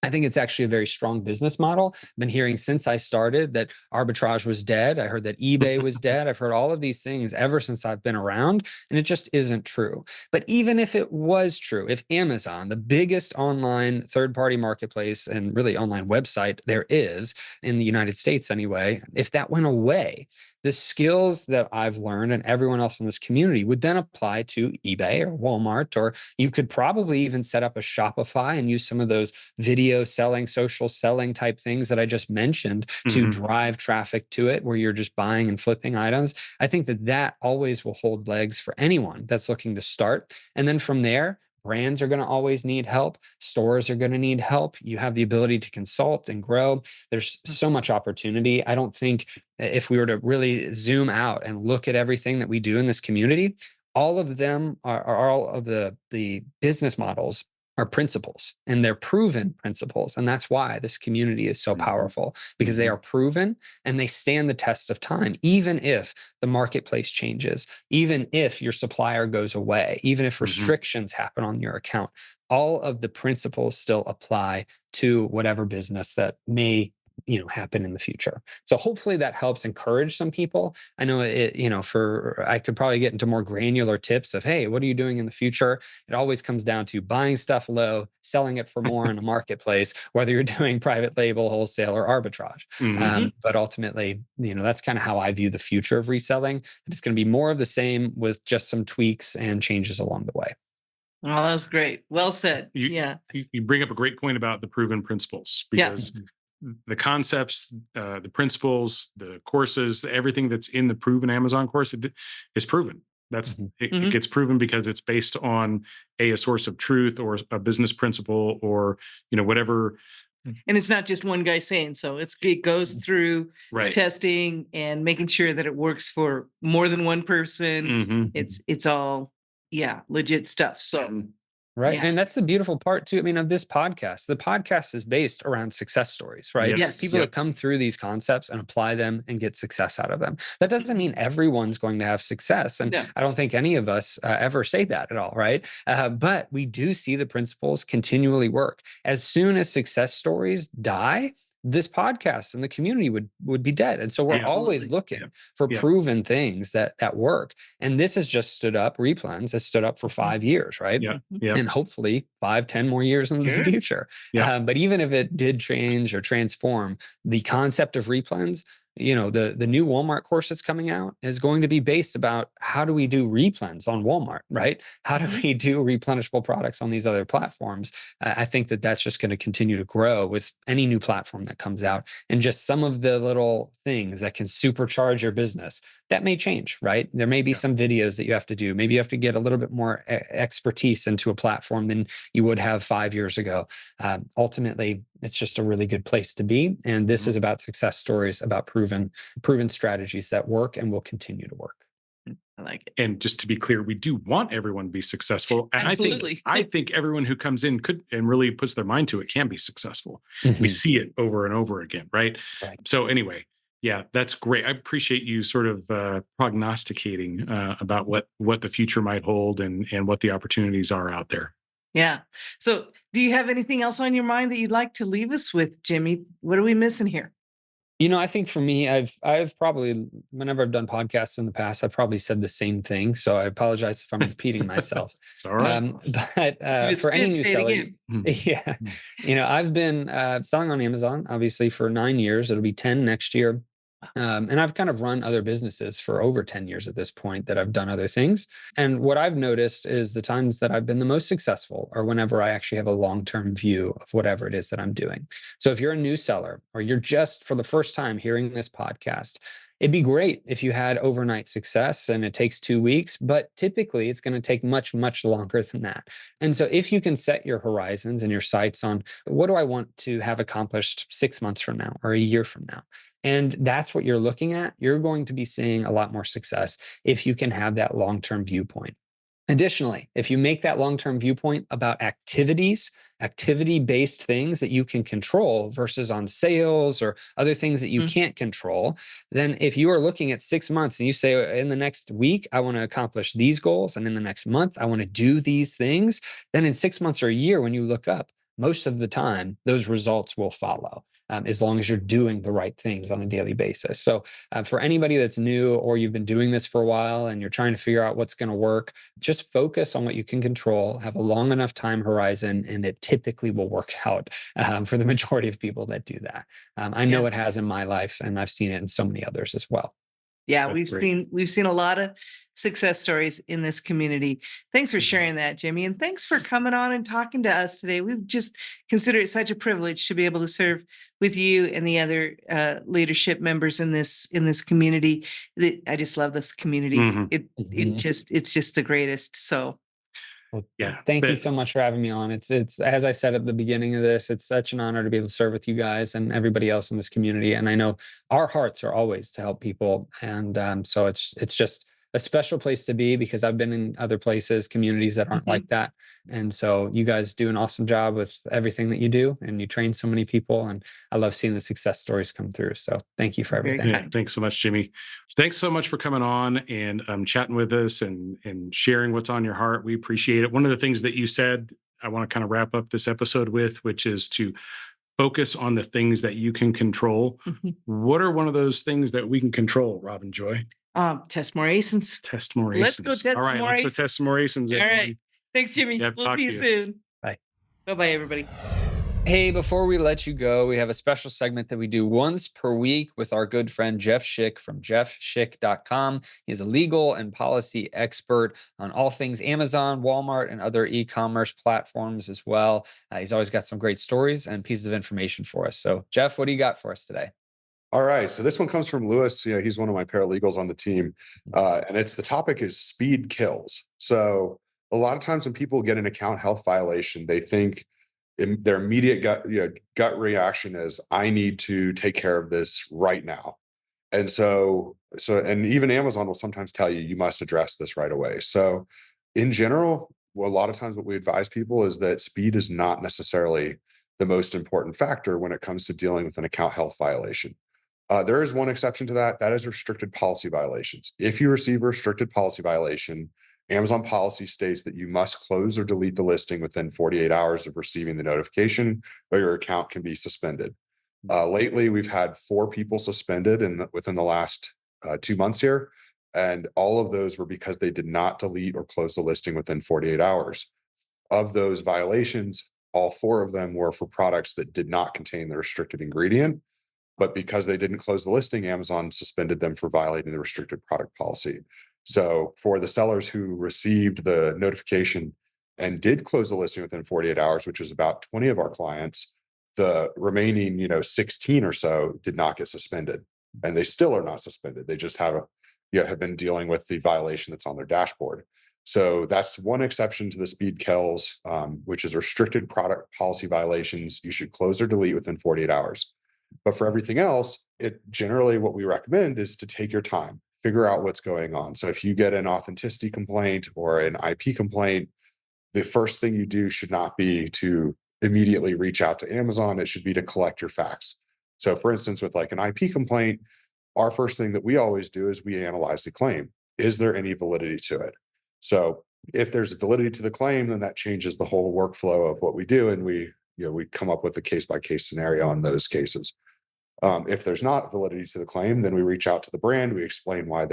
I think it's actually a very strong business model. I've been hearing since I started that arbitrage was dead. I heard that eBay was dead. I've heard all of these things ever since I've been around, and it just isn't true. But even if it was true, if Amazon, the biggest online third-party marketplace and really online website there is in the United States anyway, if that went away, the skills that I've learned and everyone else in this community would then apply to eBay or Walmart, or you could probably even set up a Shopify and use some of those video selling, social selling type things that I just mentioned to drive traffic to it, where you're just buying and flipping items. I think that always will hold legs for anyone that's looking to start. And then from there, brands are going to always need help. Stores are going to need help. You have the ability to consult and grow. There's so much opportunity. I don't think, if we were to really zoom out and look at everything that we do in this community, all of them are all of the business models are principles, and they're proven principles. And that's why this community is so powerful, because they are proven and they stand the test of time, even if the marketplace changes, even if your supplier goes away, even if restrictions happen on your account. All of the principles still apply to whatever business that may happen in the future. So hopefully that helps encourage some people. I know I could probably get into more granular tips of, hey, what are you doing in the future? It always comes down to buying stuff low, selling it for more in a marketplace, whether you're doing private label, wholesale, or arbitrage. But ultimately, that's kind of how I view the future of reselling. It's going to be more of the same with just some tweaks and changes along the way. Oh, that's great. Well said. You bring up a great point about the proven principles, because the concepts, the principles, the courses, everything that's in the proven Amazon course, it is proven. It gets proven because it's based on a source of truth, or a business principle, or whatever. And it's not just one guy saying so. It goes through testing and making sure that it works for more than one person. It's all legit stuff. So right. And that's the beautiful part too. I mean, of this podcast, the podcast is based around success stories, right? Yes. People that come through these concepts and apply them and get success out of them. That doesn't mean everyone's going to have success. And I don't think any of us ever say that at all, right? But we do see the principles continually work. As soon as success stories die, this podcast and the community would be dead. And so we're always looking for proven things that work. And this has just stood up. Replens has stood up for 5 years, right? And hopefully 5-10 more years in the future. But even if it did change or transform, the concept of Replens the new Walmart course that's coming out is going to be based about how do we do replens on Walmart, right? How do we do replenishable products on these other platforms? I think that that's just going to continue to grow with any new platform that comes out, and just some of the little things that can supercharge your business that may change, right? There may be some videos that you have to do. Maybe you have to get a little bit more expertise into a platform than you would have 5 years ago. Ultimately, it's just a really good place to be. And this is about success stories, about proven strategies that work and will continue to work. I like it. And just to be clear, we do want everyone to be successul. And Absolutely. I think everyone who comes in could and really puts their mind to it can be successful. We see it over and over again, right? So anyway, yeah, that's great. I appreciate you sort of prognosticating about what the future might hold and what the opportunities are out there. Yeah. So do you have anything else on your mind that you'd like to leave us with, Jimmy? What are we missing here? I think for me, I've probably, whenever I've done podcasts in the past, I've probably said the same thing. So I apologize if I'm repeating myself. It's all right. But for any new seller, yeah, I've been selling on Amazon, obviously, for 9 years. It'll be 10 next year. And I've kind of run other businesses for over 10 years at this point that I've done other things. And what I've noticed is the times that I've been the most successful are whenever I actually have a long-term view of whatever it is that I'm doing. So if you're a new seller or you're just for the first time hearing this podcast, it'd be great if you had overnight success and it takes 2 weeks, but typically it's going to take much, much longer than that. And so if you can set your horizons and your sights on what do I want to have accomplished 6 months from now or a year from now, and that's what you're looking at, you're going to be seeing a lot more success if you can have that long-term viewpoint. Additionally, if you make that long-term viewpoint about activity-based things that you can control versus on sales or other things that you can't control, then if you are looking at 6 months and you say, in the next week, I want to accomplish these goals, and in the next month, I want to do these things, then in 6 months or a year, when you look up, most of the time, those results will follow. As long as you're doing the right things on a daily basis. So for anybody that's new or you've been doing this for a while and you're trying to figure out what's going to work, just focus on what you can control, have a long enough time horizon, and it typically will work out for the majority of people that do that. I know it has in my life, and I've seen it in so many others as well. Yeah, we've seen a lot of success stories in this community. Thanks for sharing that, Jimmy, and thanks for coming on and talking to us today. We've just considered it such a privilege to be able to serve with you and the other leadership members in this community. I just love this community. It's just the greatest. So. Well, thank you so much for having me on. It's as I said at the beginning of this, it's such an honor to be able to serve with you guys and everybody else in this community. And I know our hearts are always to help people. And so it's just a special place to be, because I've been in other places, communities that aren't like that. And so you guys do an awesome job with everything that you do, and you train so many people, and I love seeing the success stories come through. So thank you for everything. Yeah, thanks so much, Jimmy. Thanks so much for coming on and chatting with us and sharing what's on your heart. We appreciate it. One of the things that you said, I want to kind of wrap up this episode with, which is to focus on the things that you can control. What are one of those things that we can control, Robin Joy? Test more ASINs. Test more ASINs. Let's go test more ASINs. Let's go test some more ASINs. All right. Thanks, Jimmy. We'll see you soon. Bye. Bye-bye, everybody. Hey, before we let you go, we have a special segment that we do once per week with our good friend Jeff Schick from jeffschick.com. He's a legal and policy expert on all things Amazon, Walmart, and other e-commerce platforms as well. He's always got some great stories and pieces of information for us. So, Jeff, what do you got for us today? All right. So this one comes from Lewis. He's one of my paralegals on the team. And the topic is speed kills. So a lot of times when people get an account health violation, they think their immediate gut reaction is, I need to take care of this right now. And and even Amazon will sometimes tell you, you must address this right away. So in general, a lot of times what we advise people is that speed is not necessarily the most important factor when it comes to dealing with an account health violation. There is one exception to that. That is restricted policy violations. If you receive a restricted policy violation, Amazon policy states that you must close or delete the listing within 48 hours of receiving the notification, or your account can be suspended. Lately, we've had 4 people suspended within the last 2 months here, and all of those were because they did not delete or close the listing within 48 hours. Of those violations, all 4 of them were for products that did not contain the restricted ingredient. but because they didn't close the listing, Amazon suspended them for violating the restricted product policy. So for the sellers who received the notification and did close the listing within 48 hours, which was about 20 of our clients, the remaining, 16 or so did not get suspended, and they still are not suspended. They just have been dealing with the violation that's on their dashboard. So that's one exception to the speed kills, which is restricted product policy violations. You should close or delete within 48 hours. But for everything else, it generally what we recommend is to take your time, figure out what's going on. So if you get an authenticity complaint or an IP complaint, the first thing you do should not be to immediately reach out to Amazon. It should be to collect your facts. So for instance, with like an IP complaint, our first thing that we always do is we analyze the claim. Is there any validity to it? So if there's validity to the claim, then that changes the whole workflow of what we do. And we come up with a case by case scenario on those cases. If there's not validity to the claim, then we reach out to the brand, we explain why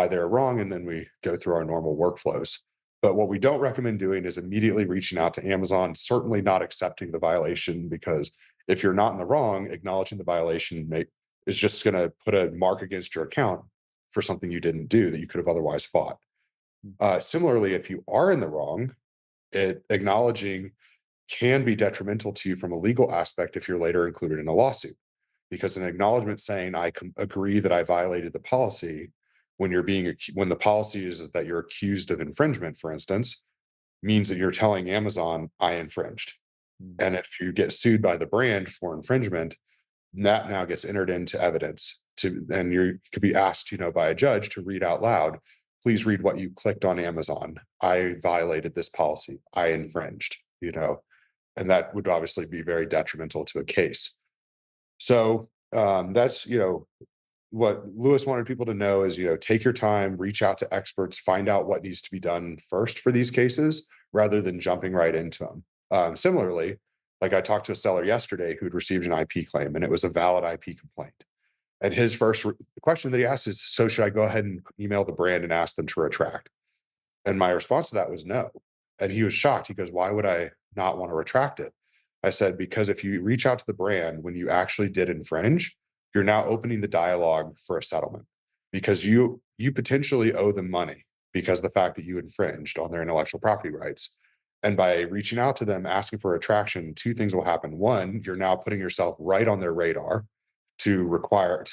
they're wrong, and then we go through our normal workflows. But what we don't recommend doing is immediately reaching out to Amazon, certainly not accepting the violation, because if you're not in the wrong, acknowledging the violation is just going to put a mark against your account for something you didn't do that you could have otherwise fought. Similarly, if you are in the wrong, acknowledging can be detrimental to you from a legal aspect if you're later included in a lawsuit, because an acknowledgement saying I agree that I violated the policy, when the policy is that you're accused of infringement, for instance, means that you're telling Amazon I infringed. And if you get sued by the brand for infringement, that now gets entered into evidence and you could be asked, by a judge to read out loud, please read what you clicked on Amazon. I violated this policy. I infringed, and that would obviously be very detrimental to a case. So that's, what Lewis wanted people to know is, take your time, reach out to experts, find out what needs to be done first for these cases, rather than jumping right into them. Similarly, like I talked to a seller yesterday who'd received an IP claim, and it was a valid IP complaint. And his first question that he asked is, so should I go ahead and email the brand and ask them to retract? And my response to that was no. And he was shocked. He goes, why would I not want to retract it? I said, because if you reach out to the brand when you actually did infringe, you're now opening the dialogue for a settlement, because you potentially owe them money because of the fact that you infringed on their intellectual property rights. And by reaching out to them, asking for a retraction, two things will happen. One, you're now putting yourself right on their radar to require an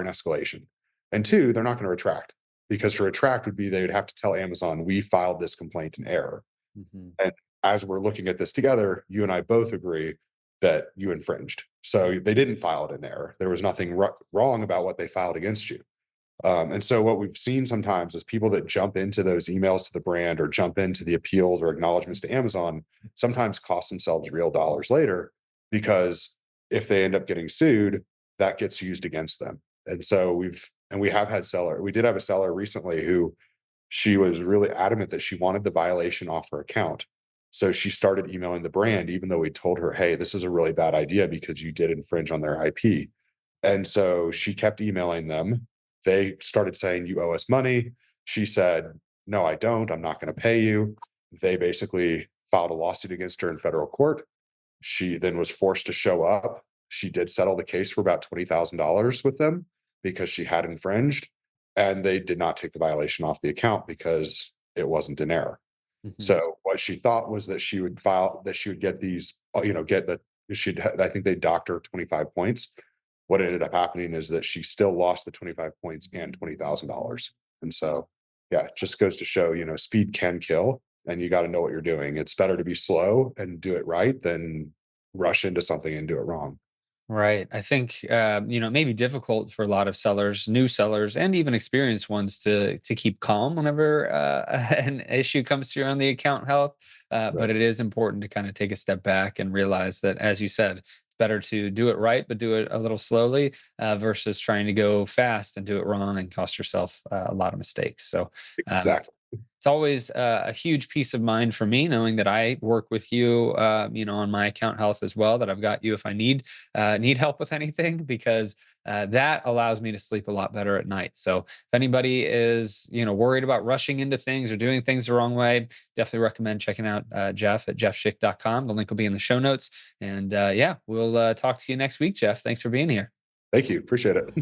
escalation. And two, they're not going to retract, because to retract would be they would have to tell Amazon, we filed this complaint in error. Mm-hmm. And as we're looking at this together, you and I both agree that you infringed. So they didn't file it in error. There was nothing wrong about what they filed against you. And so what we've seen sometimes is people that jump into those emails to the brand or jump into the appeals or acknowledgments to Amazon sometimes cost themselves real dollars later, because if they end up getting sued, that gets used against them. And so we did have a seller recently who she was really adamant that she wanted the violation off her account. So she started emailing the brand, even though we told her, hey, this is a really bad idea because you did infringe on their IP. And so she kept emailing them. They started saying, you owe us money. She said, no, I don't. I'm not going to pay you. They basically filed a lawsuit against her in federal court. She then was forced to show up. She did settle the case for about $20,000 with them because she had infringed, and they did not take the violation off the account because it wasn't in error. Mm-hmm. So what she thought was that she would get these, I think they docked her 25 points. What ended up happening is that she still lost the 25 points and $20,000. And so, yeah, it just goes to show, speed can kill, and you got to know what you're doing. It's better to be slow and do it right than rush into something and do it wrong. Right. I think it may be difficult for a lot of sellers, new sellers, and even experienced ones to keep calm whenever an issue comes through on the account health. Right. But it is important to kind of take a step back and realize that, as you said, it's better to do it right, but do it a little slowly versus trying to go fast and do it wrong and cost yourself a lot of mistakes. So exactly. It's always a huge peace of mind for me knowing that I work with you, on my account health as well, that I've got you if I need help with anything, because that allows me to sleep a lot better at night. So if anybody is, worried about rushing into things or doing things the wrong way, definitely recommend checking out Jeff at jeffschick.com. The link will be in the show notes. And we'll talk to you next week, Jeff. Thanks for being here. Thank you. Appreciate it.